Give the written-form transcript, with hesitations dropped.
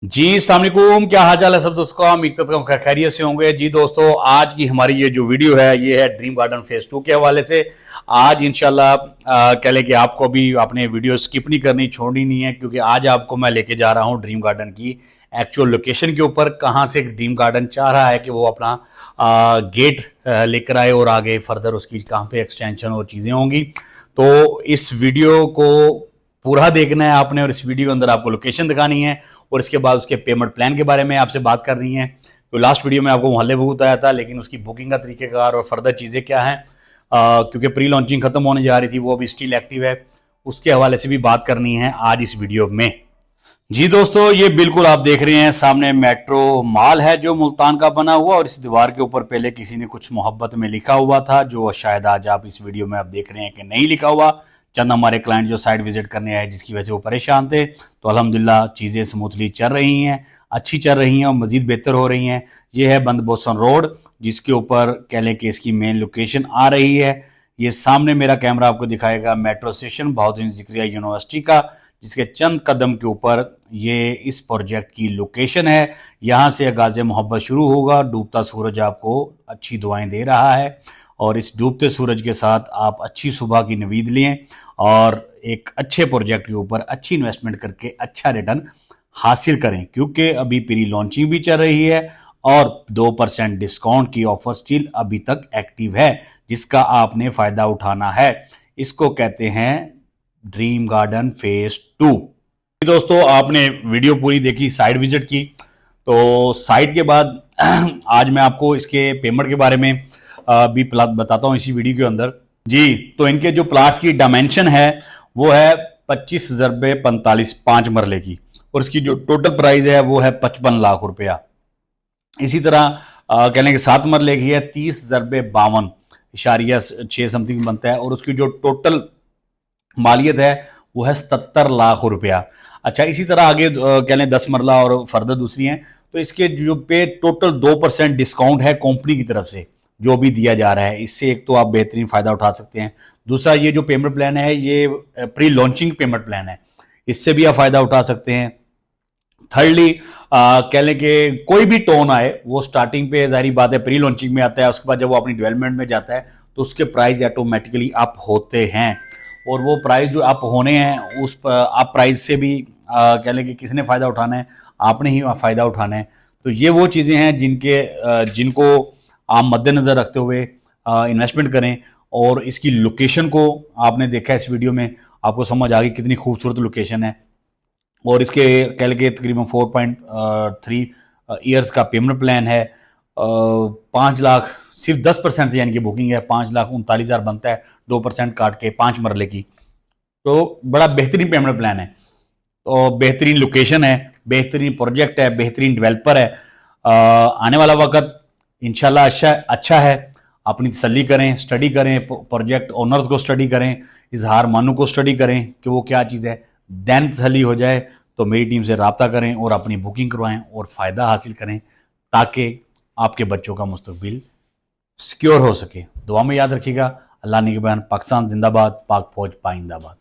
जी अस्सलाम वालेकुम, क्या हाल चाल है सब दोस्तों का। उम्मीद करता हूँ खैरियत से होंगे। जी दोस्तों, आज की हमारी ये जो वीडियो है ये है ड्रीम गार्डन फेज 2 के हवाले से। आज इंशाल्लाह कह लें कि आपको भी अपने वीडियो स्किप नहीं करनी, छोड़नी नहीं है, क्योंकि आज आपको मैं लेके जा रहा हूँ ड्रीम गार्डन की एक्चुअल लोकेशन के ऊपर, कहाँ से ड्रीम गार्डन चाह रहा है कि वो अपना गेट लेकर आए और आगे फर्दर उसकी कहाँ पे एक्सटेंशन और चीज़ें होंगी। तो इस वीडियो को पूरा देखना है आपने, और इस वीडियो के अंदर आपको लोकेशन दिखानी है और इसके बाद उसके पेमेंट प्लान के बारे में आपसे बात करनी है। तो लास्ट वीडियो में आपको मोहल्ले वो बताया था, लेकिन उसकी बुकिंग का तरीकेकार और फर्दर चीज़ें क्या हैं, क्योंकि प्री लॉन्चिंग खत्म होने जा रही थी, वो अभी स्टिल एक्टिव है, उसके हवाले से भी बात करनी है आज इस वीडियो में। जी दोस्तों, ये बिल्कुल आप देख रहे हैं सामने मेट्रो मॉल है जो मुल्तान का बना हुआ, और इस दीवार के ऊपर पहले किसी ने कुछ मोहब्बत में लिखा हुआ था, जो शायद आज आप इस वीडियो में आप देख रहे हैं कि नहीं लिखा हुआ। चंद हमारे क्लाइंट जो साइट विजिट करने आए जिसकी वजह से वो परेशान थे, तो अल्हम्दुलिल्लाह चीज़ें स्मूथली चल रही हैं, अच्छी चल रही हैं और मज़ीद बेहतर हो रही हैं। ये है बंद बोसन रोड, जिसके ऊपर कह लें कि इसकी मेन लोकेशन आ रही है। ये सामने मेरा कैमरा आपको दिखाएगा metro station Bahauddin Zakaria university का, जिसके चंद कदम के ऊपर ये इस प्रोजेक्ट की लोकेशन है। यहाँ से गाज़े मोहब्बत शुरू होगा। डूबता सूरज आपको अच्छी दुआएं दे रहा है, और इस डूबते सूरज के साथ आप अच्छी सुबह की नींद लें और एक अच्छे प्रोजेक्ट के ऊपर अच्छी इन्वेस्टमेंट करके अच्छा रिटर्न हासिल करें, क्योंकि अभी प्री लॉन्चिंग भी चल रही है और 2% डिस्काउंट की ऑफर स्टिल अभी तक एक्टिव है, जिसका आपने फायदा उठाना है। इसको कहते हैं ड्रीम गार्डन फेज 2। दोस्तों, आपने वीडियो पूरी देखी, साइट विजिट की, तो साइट के बाद आज मैं आपको इसके पेमेंट के बारे में भी बताता हूं इसी वीडियो के अंदर। जी, तो इनके जो प्लाट्स की डायमेंशन है वो है 25 × 45 5 मरले की, और इसकी जो टोटल प्राइस है वो है 55 लाख रुपया। इसी तरह कह लें कि 7 मरले की है 30,52.6 समथिंग बनता है, और उसकी जो टोटल मालियत है वो है 77 लाख रुपया। अच्छा, इसी तरह आगे कह लें 10 मरला और फर्दर दूसरी हैं, तो इसके जो पे टोटल 2% डिस्काउंट है कंपनी की तरफ से जो भी दिया जा रहा है। इससे एक तो आप बेहतरीन फायदा उठा सकते हैं। दूसरा, ये जो पेमेंट प्लान है ये प्री लॉन्चिंग पेमेंट प्लान है, इससे भी आप फायदा उठा सकते हैं। थर्डली, कह लें कि कोई भी टोन आए वो स्टार्टिंग पे जाहिर बात है प्री लॉन्चिंग में आता है, उसके बाद जब वो अपनी डेवलपमेंट में जाता है तो उसके प्राइस ऑटोमेटिकली अप होते हैं, और वो प्राइस जो अप होने हैं उस अप प्राइस से भी कह लें कि किसने फ़ायदा उठाना है, आपने ही फ़ायदा उठाना है। तो ये वो चीज़ें हैं जिनको आप मद्देनज़र रखते हुए इन्वेस्टमेंट करें। और इसकी लोकेशन को आपने देखा इस वीडियो में, आपको समझ आ गई कितनी खूबसूरत लोकेशन है। और इसके कह लें तकरीबन 4.3 ईयर्स का पेमेंट प्लान है। 5 लाख सिर्फ 10% से यानी कि बुकिंग है, 5,39,000 बनता है 2% काट के 5 मरले की। तो बड़ा बेहतरीन पेमेंट प्लान है, तो बेहतरीन लोकेशन है, बेहतरीन प्रोजेक्ट है, बेहतरीन डेवलपर है। आने वाला वक्त इंशाल्लाह अच्छा है। अपनी तसल्ली करें, स्टडी करें, प्रोजेक्ट ओनर्स को स्टडी करें, इजहार मानू को स्टडी करें कि वो क्या चीज़ है। दैन तसल्ली हो जाए तो मेरी टीम से रब्ता करें और अपनी बुकिंग करवाएं और फ़ायदा हासिल करें, ताकि आपके बच्चों का मुस्तकबिल सिक्योर हो सके। दुआ में याद रखिएगा। अल्लाह निगहबान। पाकिस्तान जिंदाबाद, पाक फौज पाइंदाबाद।